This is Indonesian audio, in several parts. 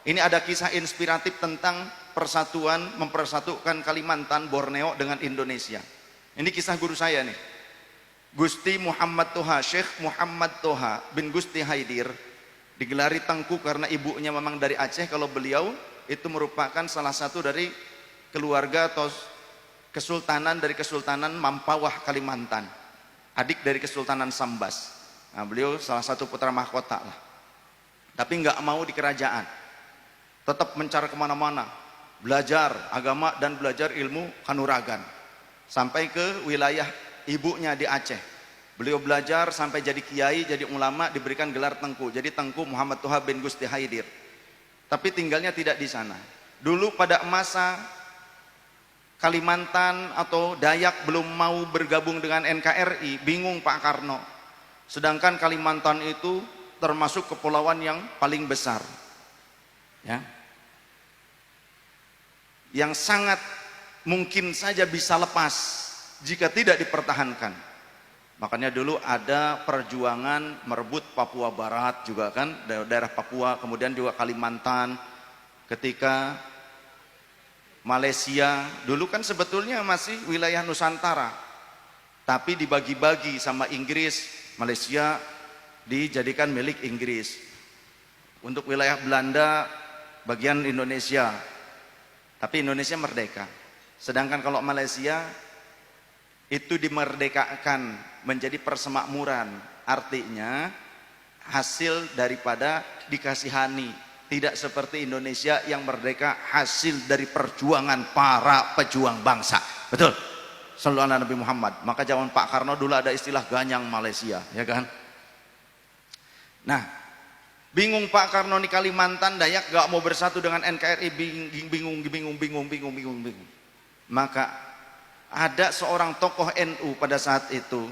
Ini ada kisah inspiratif tentang persatuan, mempersatukan Kalimantan, Borneo dengan Indonesia. Ini kisah guru saya nih, Gusti Muhammad Toha, Syekh Muhammad Toha bin Gusti Haidir, digelari Tengku karena ibunya memang dari Aceh. Kalau beliau itu merupakan salah satu dari keluarga atau kesultanan dari Kesultanan Mampawah Kalimantan, adik dari Kesultanan Sambas. Nah, beliau salah satu putra mahkota lah, tapi nggak mau di kerajaan, tetap mencari kemana-mana, belajar agama dan belajar ilmu kanuragan sampai ke wilayah ibunya di Aceh. Beliau belajar sampai jadi kiai, jadi ulama, diberikan gelar Tengku. Jadi Tengku Muhammad Toha bin Gusti Haidir. Tapi tinggalnya tidak di sana. Dulu pada masa Kalimantan atau Dayak belum mau bergabung dengan NKRI, bingung Pak Karno. Sedangkan Kalimantan itu termasuk kepulauan yang paling besar, ya, yang sangat mungkin saja bisa lepas jika tidak dipertahankan. Makanya dulu ada perjuangan merebut Papua Barat juga kan, daerah Papua, kemudian juga Kalimantan. Ketika Malaysia dulu kan sebetulnya masih wilayah Nusantara, tapi dibagi-bagi sama Inggris. Malaysia dijadikan milik Inggris. Untuk wilayah Belanda bagian Indonesia, tapi Indonesia merdeka. Sedangkan kalau Malaysia itu dimerdekakan menjadi persemakmuran, artinya hasil daripada dikasihani. Tidak seperti Indonesia yang merdeka hasil dari perjuangan para pejuang bangsa. Betul? Sallallahu alaihi Nabi Muhammad. Maka zaman Pak Karno dulu ada istilah ganyang Malaysia, ya kan? Nah, bingung Pak Karno di Kalimantan, Dayak gak mau bersatu dengan NKRI, bingung. Maka ada seorang tokoh NU pada saat itu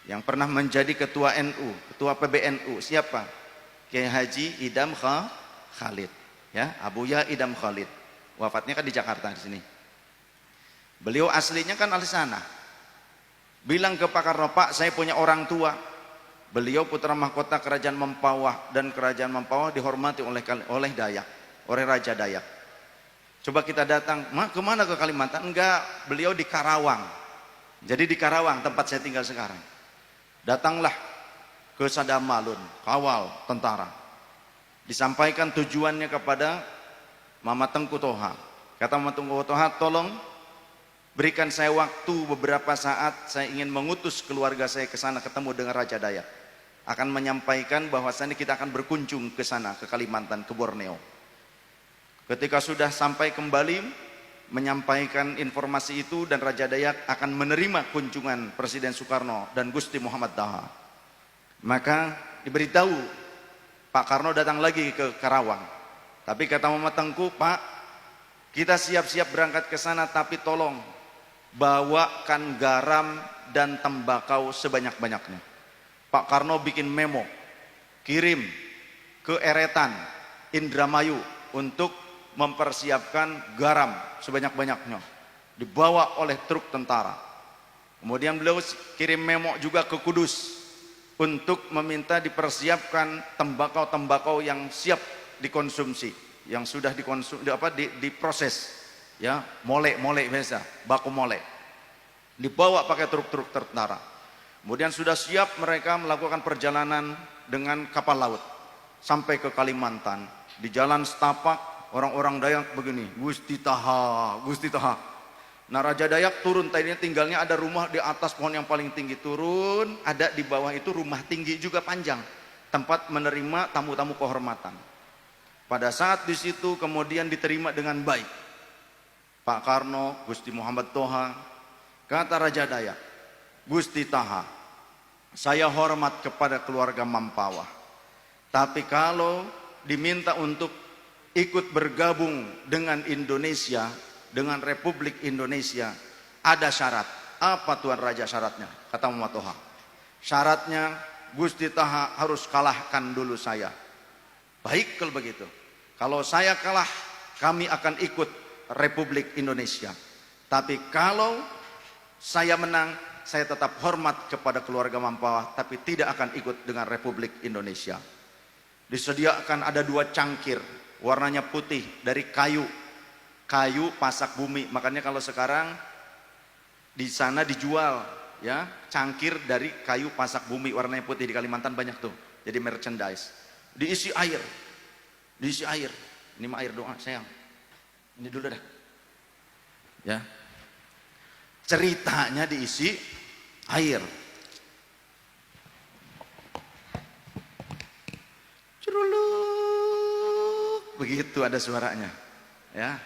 yang pernah menjadi ketua NU, ketua PBNU. Siapa? Kiai Haji Idam Khalid, ya, Abuya Idam Khalid. Wafatnya kan di Jakarta di sini. Beliau aslinya kan ahli sana. Bilang ke Pak Karno, Pak, saya punya orang tua. Beliau putra mahkota Kerajaan Mempawah, dan Kerajaan Mempawah dihormati oleh Dayak, oleh Raja Dayak. Coba kita datang, kemana ke Kalimantan? Enggak, beliau di Karawang. Jadi di Karawang tempat saya tinggal sekarang. Datanglah ke Sadamalun, kawal tentara. Disampaikan tujuannya kepada Mama Tengku Toha. Kata Mama Tengku Toha, tolong berikan saya waktu beberapa saat, saya ingin mengutus keluarga saya ke sana ketemu dengan Raja Dayak. Akan menyampaikan bahwasannya kita akan berkunjung ke sana, ke Kalimantan, ke Borneo. Ketika sudah sampai kembali menyampaikan informasi itu, dan Raja Dayak akan menerima kunjungan Presiden Soekarno dan Gusti Muhammad Toha. Maka diberitahu Pak Karno datang lagi ke Karawang. Tapi kata Mama Tengku, Pak, kita siap-siap berangkat ke sana, tapi tolong bawakan garam dan tembakau sebanyak-banyaknya. Pak Karno bikin memo, kirim ke Eretan, Indramayu untuk mempersiapkan garam sebanyak-banyaknya, dibawa oleh truk tentara. Kemudian beliau kirim memo juga ke Kudus untuk meminta dipersiapkan tembakau-tembakau yang siap dikonsumsi, yang sudah diproses, ya, mole biasa, baku mole, dibawa pakai truk-truk tentara. Kemudian sudah siap mereka melakukan perjalanan dengan kapal laut sampai ke Kalimantan. Di jalan setapak orang-orang Dayak begini, Gusti Taha, Gusti Taha. Nah, Raja Dayak turun, tadinya tinggalnya ada rumah di atas pohon yang paling tinggi, turun, ada di bawah itu rumah tinggi juga panjang, tempat menerima tamu-tamu kehormatan. Pada saat di situ kemudian diterima dengan baik Pak Karno, Gusti Muhammad Toha. Kata Raja Dayak, Gusti Taha, saya hormat kepada keluarga Mampawah, tapi kalau diminta untuk ikut bergabung dengan Indonesia, dengan Republik Indonesia, ada syarat. Apa Tuan Raja syaratnya? Kata Muhammad Toha, syaratnya Gusti Taha harus kalahkan dulu saya. Baik kalau begitu, kalau saya kalah, kami akan ikut Republik Indonesia. Tapi kalau saya menang, saya tetap hormat kepada keluarga Mampawah, tapi tidak akan ikut dengan Republik Indonesia. Disediakan ada 2 cangkir, warnanya putih dari kayu pasak bumi. Makanya kalau sekarang di sana dijual ya cangkir dari kayu pasak bumi warnanya putih, di Kalimantan banyak tuh, jadi merchandise. Diisi air, ini mah air doa sayang, ini dulu dah ya. Ceritanya diisi air, curuluk begitu ada suaranya ya.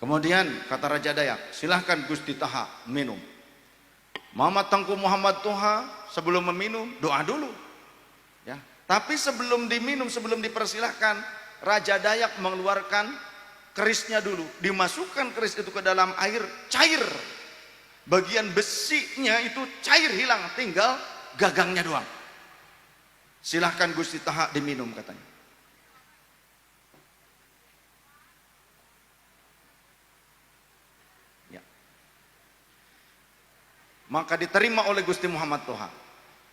Kemudian kata Raja Dayak, silahkan Gusti Taha minum. Muhammad Tengku Muhammad Toha sebelum meminum doa dulu ya. Tapi sebelum diminum, sebelum dipersilahkan, Raja Dayak mengeluarkan kerisnya dulu, dimasukkan keris itu ke dalam air, cair, bagian besinya itu cair hilang, tinggal gagangnya doang. Silahkan Gusti Taha diminum katanya. Ya. Maka diterima oleh Gusti Muhammad Toha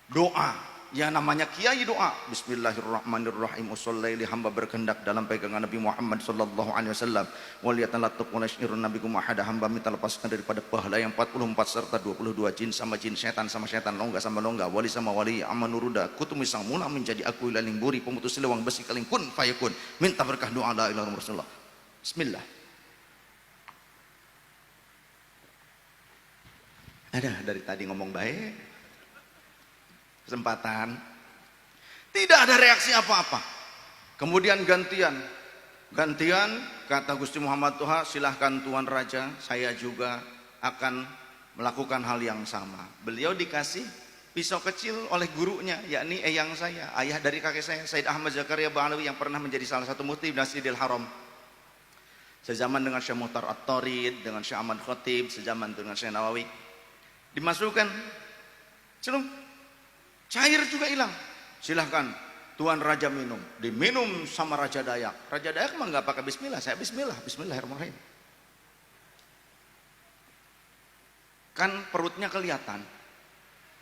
doa. Ya namanya kiai doa. Bismillahirrahmanirrahim. Usolli hamba berkehendak dalam pegangan Nabi Muhammad sallallahu alaihi wasallam. Waliyatan latuk wa nasyirun nabikum ahada, hamba minta lepaskan daripada pahala yang 44 serta 22 jin sama jin, setan sama setan, longga sama longga, wali sama wali, amanuruda, kutumi sang mula menjadi aku ilaling buri, pemutus lewang besi kaling kun fayakun. Minta berkah doa la ilaha illallah Rasulullah. Bismillah. Ada dari tadi ngomong baik. Kesempatan tidak ada reaksi apa-apa. Kemudian gantian kata Gusti Muhammad Toha, silahkan Tuan Raja, saya juga akan melakukan hal yang sama. Beliau dikasih pisau kecil oleh gurunya, yakni eyang saya, ayah dari kakek saya, Said Ahmad Zakaria Ba'alawi, yang pernah menjadi salah satu mufti Masjidil Haram sejaman dengan Syekh Muhtar At-Tarid, dengan Syekh Ahmad Khatib, sejaman dengan Syekh Nawawi. Dimasukkan celung, cair juga hilang. Silahkan Tuan Raja minum. Diminum sama Raja Dayak. Raja Dayak mah nggak pakai bismillah, saya bismillah, bismillahirrahmanirrahim. Kan perutnya kelihatan,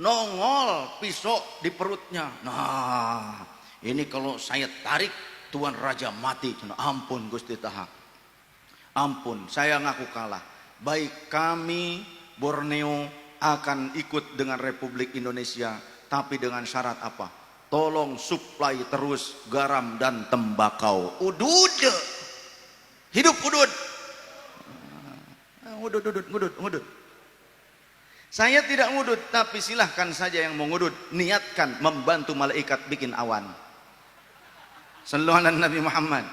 nongol pisau di perutnya. Nah, ini kalau saya tarik Tuan Raja mati. Ampun Gusti Taha, ampun, saya ngaku kalah. Baik, kami Borneo akan ikut dengan Republik Indonesia, tapi dengan syarat apa? Tolong suplai terus garam dan tembakau. Udud, hidup udud. Ngudud. Saya tidak ngudud, tapi silahkan saja yang mau ngudud, niatkan membantu malaikat bikin awan. Sallallahu alaihi Nabi Muhammad.